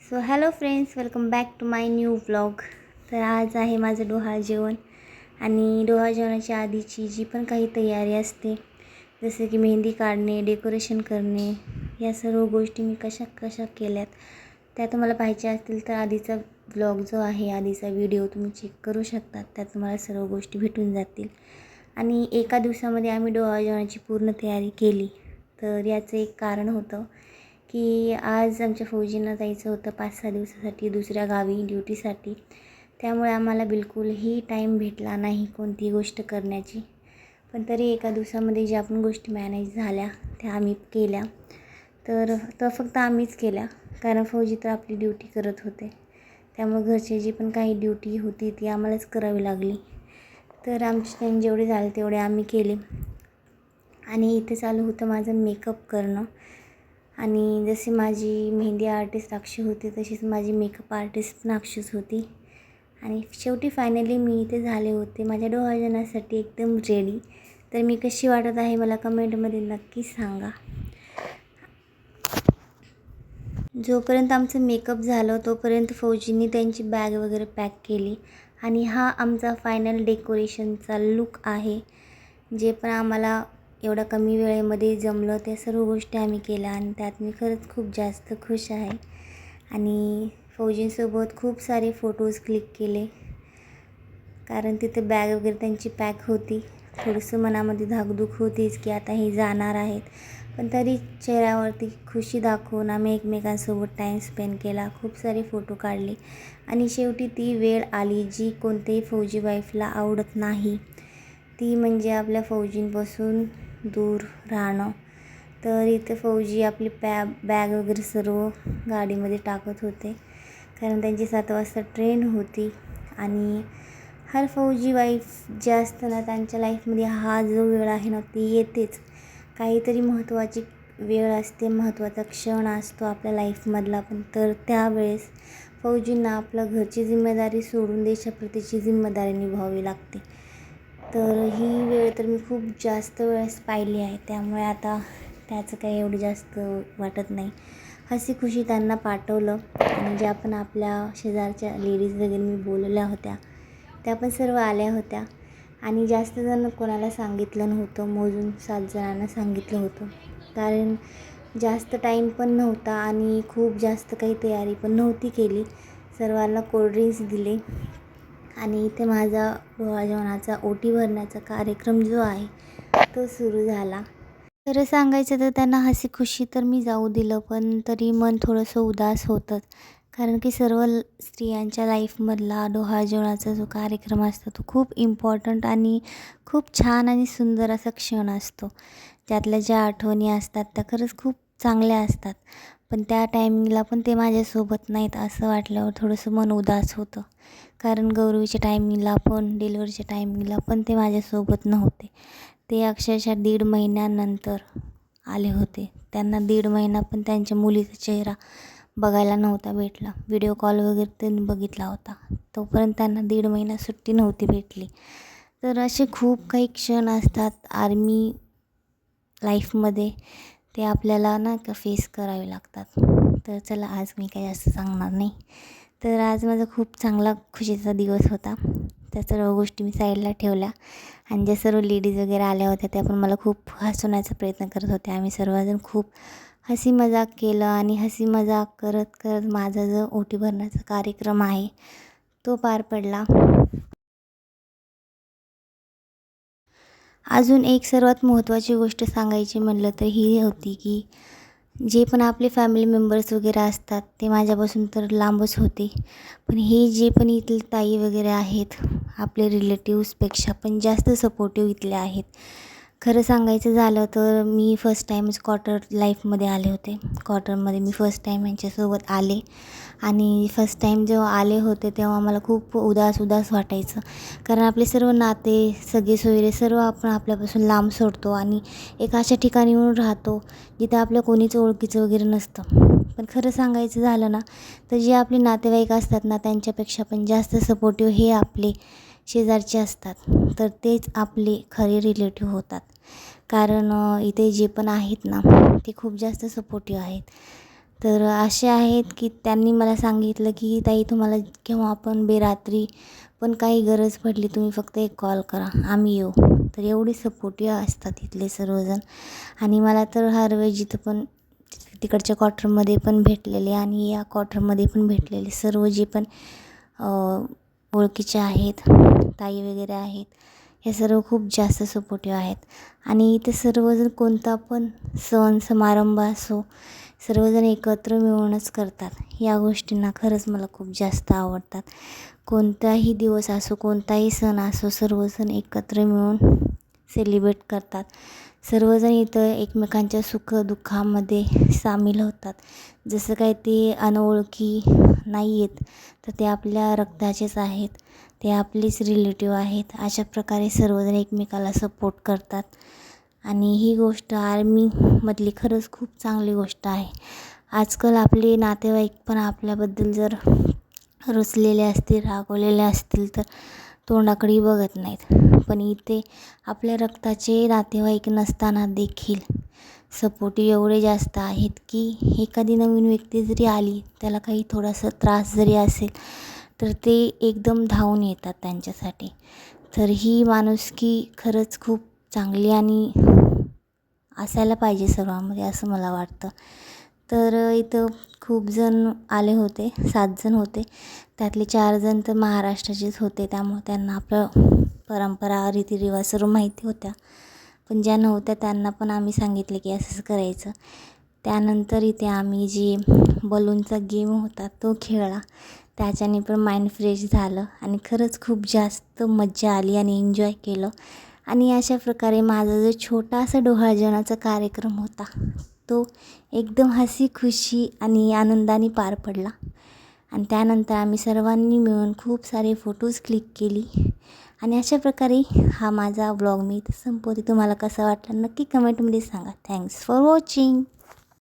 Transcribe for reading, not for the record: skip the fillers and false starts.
So hello friends, welcome back to my new vlog. तर आज आहे माझं डोहाळ जेवण. आणि डोहाळ जेवणाच्या आधीची जी पण काही तयारी असते, जसे की मेहंदी काढणे, डेकोरेशन करणे, या सर्व गोष्टी मी कशा कशा केल्यात त्या तुम्हाला पाहायच्या असतील तर आधीचा व्लॉग जो आहे, आधीचा व्हिडिओ तुम्ही चेक करू शकता. त्यात तुम्हाला सर्व गोष्टी भेटून जातील. आणि एका दिवसामध्ये आम्ही डोहाळ जेवणाची पूर्ण तयारी केली. तर याचं एक कारण होतं की आज आमच्या फौजींना जायचं होतं 5-6 दिवसासाठी दुसऱ्या गावी ड्युटीसाठी. त्यामुळे आम्हाला बिलकुलही टाईम भेटला नाही कोणतीही गोष्ट करण्याची. पण तरी एका दिवसामध्ये ज्या पण गोष्टी मॅनेज झाल्या त्या आम्ही केल्या. तर फक्त आम्हीच केल्या, कारण फौजी तर आपली ड्युटी करत होते. त्यामुळे घरची जी पण काही ड्युटी होती ती आम्हालाच करावी लागली. तर आमचे टाईम जेवढे झाले तेवढे आम्ही केले. आणि इथे चालू होतं माझं मेकअप करणं. आणि जशी माझी मेहंदी आर्टिस्ट अक्षी होती तशीच माझी मेकअप आर्टिस्ट पण अक्षीच होती. आणि शेवटी फायनली मी इथे झाले होते माझ्या डोहाळ जेवणासाठी एकदम रेडी. तर मी कशी वाटत आहे मला कमेंटमध्ये नक्की सांगा. जोपर्यंत आमचं मेकअप झालं तोपर्यंत फौजींनी त्यांची बॅग वगैरे पॅक केली. आणि हा आमचा फायनल डेकोरेशनचा लुक आहे. जे पण आम्हाला एवढ्या कमी वेळेमध्ये जमलं त्या सर्व गोष्टी आम्ही केल्या आणि त्यात मी खरंच खूप जास्त खुश आहे. आणि फौजींसोबत खूप सारे फोटोज क्लिक केले, कारण तिथे बॅग वगैरे त्यांची पॅक होती. थोडंसं मनामध्ये धाकधूक होतीच की आता हे जाणार आहेत, पण तरी चेहऱ्यावरती खुशी दाखवून आम्ही एकमेकांसोबत टाईम स्पेंड केला, खूप सारे फोटो काढले. आणि शेवटी ती वेळ आली जी कोणत्याही फौजी वाईफला आवडत नाही, ती म्हणजे आपल्या फौजींपासून दूर राहणं. तर इथे फौजी आपली बॅग वगैरे सर्व गाडीमध्ये टाकत होते, कारण त्यांची 7 वाजता ट्रेन होती. आणि हर फौजी वाईफ जे असतं ना त्यांच्या लाईफमध्ये हा जो वेळ आहे ना ती येतेच. काहीतरी महत्त्वाची वेळ असते, महत्त्वाचा क्षण असतो आपल्या लाईफमधला. पण तर त्यावेळेस फौजींना आपल्या घरची जिम्मेदारी सोडून देशाप्रतीची जिम्मेदारी निभावावी लागते. तर ही वेळ तर मी खूप जास्त वेळेस पाहिली आहे, त्यामुळे आता त्याचं काही एवढं जास्त वाटत नाही. हसी खुशी त्यांना पाठवलं. आणि ज्या पण आपल्या शेजारच्या लेडीज वगैरे मी बोलवल्या होत्या त्या पण सर्व आल्या होत्या. आणि जास्त जण कोणाला सांगितलं नव्हतं, मोजून 7 जणांना सांगितलं होतं, कारण जास्त टाईम पण नव्हता आणि खूप जास्त काही तयारी पण नव्हती केली. सर्वांना कोल्ड्रिंक्स दिले. आणि इथे माझा डोहाळ जेवणाचा ओटी भरण्याचा कार्यक्रम जो आहे तो सुरू झाला. खरं सांगायचं तर त्यांना हसी खुशी तर मी जाऊ दिलं, पण तरी मन थोडंसं उदास होतंच. कारण की सर्व स्त्रियांच्या लाईफमधला डोहाळ जेवणाचा जो कार्यक्रम असतो तो खूप इम्पॉर्टंट आणि खूप छान आणि सुंदर असा क्षण असतो. त्यातल्या ज्या आठवणी असतात त्या खरंच खूप चांगल्या असतात. पण त्या टायमिंगला पण ते माझ्यासोबत नाहीत असं वाटल्यावर थोडंसं मन उदास होतं. कारण गौरवीच्या टायमिंगला पण, डिलिव्हरीच्या टायमिंगला पण ते माझ्यासोबत नव्हते. ते अक्षरशः 1.5 महिन्यानंतर आले होते. त्यांना 1.5 महिना पण त्यांच्या मुलीचा चेहरा बघायला नव्हता भेटला. व्हिडिओ कॉल वगैरे त्यांनी बघितला होता, तोपर्यंत त्यांना 1.5 महिना सुट्टी नव्हती भेटली. तर असे खूप काही क्षण असतात आर्मी लाईफमध्ये, ते आपल्याला ना का फेस करावे लागतात. तर चला, आज मी काही जास्त सांगणार नाही. तर आज माझा खूप चांगला खुशीचा दिवस होता. त्या सर्व गोष्टी मी साईडला ठेवल्या. आणि ज्या सर्व लेडीज वगैरे आल्या होत्या त्या पण मला खूप हसवण्याचा प्रयत्न करत होत्या. आम्ही सर्वजण खूप हसी मजाक केलं. आणि हसी मजाक करत करत माझा जो ओटी भरण्याचा कार्यक्रम आहे तो पार पडला. अजून एक सर्वात महत्त्वाची गोष्ट सांगायची म्हटलं तर ही होती की जे पण आपले फॅमिली मेंबर्स वगैरे असतात ते माझ्यापासून तर लांबच होते, पण हे जे पण इथले ताई वगैरे आहेत आपले रिलेटिव्सपेक्षा पण जास्त सपोर्टिव्ह इथले आहेत. खरं सांगायचं झालं तर मी फर्स्ट टाईमच क्वार्टर लाईफमध्ये आले होते. क्वार्टरमध्ये मी फर्स्ट टाईम यांच्यासोबत आले. आणि फर्स्ट टाईम जेव्हा आले होते तेव्हा मला खूप उदास वाटायचं, कारण आपले सर्व नाते, सगळे सोयरे सर्व आपण आपल्यापासून लांब सोडतो आणि एका अशा ठिकाणी येऊन राहतो जिथं आपलं कोणीच ओळखीचं वगैरे नसतं. पण खरं सांगायचं झालं ना तर जे आपले नातेवाईक असतात ना त्यांच्यापेक्षा पण जास्त सपोर्टिव्ह हे आपले शेजारचे असतात. तर तेच आपले खरे रिलेटिव्ह होतात, कारण इथे जे पण आहेत ना ते खूप जास्त सपोर्टिव्ह आहेत. तर असे आहेत की त्यांनी मला सांगितलं की ताई तुम्हाला केव्हा पण बेरात्री पण काही गरज पडली तुम्ही फक्त एक कॉल करा, आम्ही येऊ. तर एवढी सपोर्टिव्ह असतात इथले सर्वजण. आणि मला तर हर वेळी जिथं पण तिकडच्या क्वार्टरमध्ये पण भेटलेले आणि या क्वार्टरमध्ये पण भेटलेले सर्व जे पण ओळखीचे आहेत, ताई वगैरे आहेत, हे सर्व खूप जास्त सपोर्टिव्ह आहेत. आणि इथे सर्वजण कोणता पण सण समारंभ असो सर्वजण एकत्र मिळूनच करतात. या गोष्टींना खरंच मला खूप जास्त आवडतात. कोणताही दिवस असो, कोणताही सण असो, सर्वजण एकत्र मिळून सेलिब्रेट करतात. सर्वजण इथं एकमेकांच्या सुखदुःखामध्ये सामील होतात. जसं काय ते अनोळखी नाही आहेत, तर ते आपल्या रक्ताचेच आहेत, ते आपलेच रिलेटिव्ह आहेत. अशा प्रकारे सर्वजण एकमेकाला सपोर्ट करतात. आणि ही गोष्ट आर्मीमधली खरंच खूप चांगली गोष्ट आहे. आजकाल आपले नातेवाईक पण आपल्याबद्दल जर रुसलेले असतील, रागवलेले असतील तर तोंडाकडे बघत नाहीत. पण इथे आपल्या रक्ताचे नातेवाईक नसताना देखील सपोर्टिव्ह एवढे जास्त आहेत की एखादी नवीन व्यक्ती जरी आली, त्याला काही थोडासा त्रास जरी असेल तर ते एकदम धावून येतात त्यांच्यासाठी. तर ही माणुसकी खरंच खूप चांगली आणि असायला पाहिजे सर्वांमध्ये असं मला वाटतं. तर इथं खूप जण आले होते, 7 जण होते. त्यातले 4 जण तर महाराष्ट्राचेच होते, त्यामुळे त्यांना आपलं परंपरा रीतिरिवाज सर्व माहिती होत्या. पण ज्या नव्हत्या त्यांना पण आम्ही सांगितले की असंच करायचं. त्यानंतर इथे आम्ही जे बलूनचा गेम होता तो खेळला. त्याच्याने पण माइंड फ्रेश झालं आणि खरंच खूप जास्त मज्जा आली आणि एन्जॉय केलं. आणि अशा प्रकारे माझा जो छोटासा डोहाळे जेवणाचा कार्यक्रम होता तो एकदम हसी खुशी आणि आनंदाने पार पडला. आणि त्यानंतर आम्ही सर्वांनी मिळून खूप सारे फोटोज क्लिक केली. आणि अशा प्रकारे हा माझा व्लॉग मी इथे संपवते. तुम्हाला कसा वाटला नक्की कमेंटमध्ये सांगा. Thanks for watching.